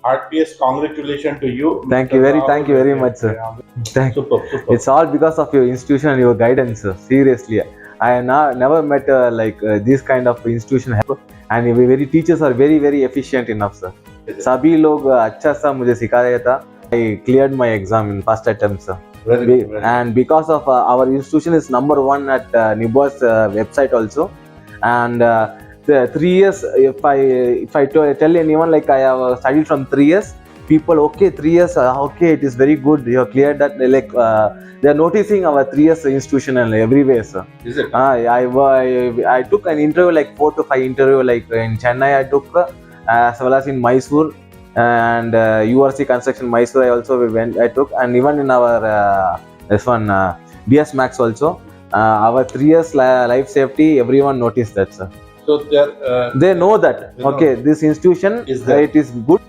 heartiest congratulations to you. Thank you very much, sir. Super. It's all because of your institution and your guidance, sir. Seriously, I never met this kind of institution, and very teachers are very efficient enough, sir. सभी लोग अच्छा सा मुझे सिखाया था. I cleared my exam in first attempt, sir. Very And because of our institution is number 1 at NEBOSH website also, and the 3 years, if I tell anyone like I have studied from 3 years, people, okay, 3 years, okay, it is very good, you have cleared that, like they are noticing our 3 years institution and everywhere, sir. Is it? I took an interview, like 4 to 5 interview, like in Chennai I took, as well as in Mysore, and URC construction Mysore I took, and even in our this one BS Max also, our 3 years life safety, everyone noticed that, sir. So they know that, okay, this institution, is there. it is good.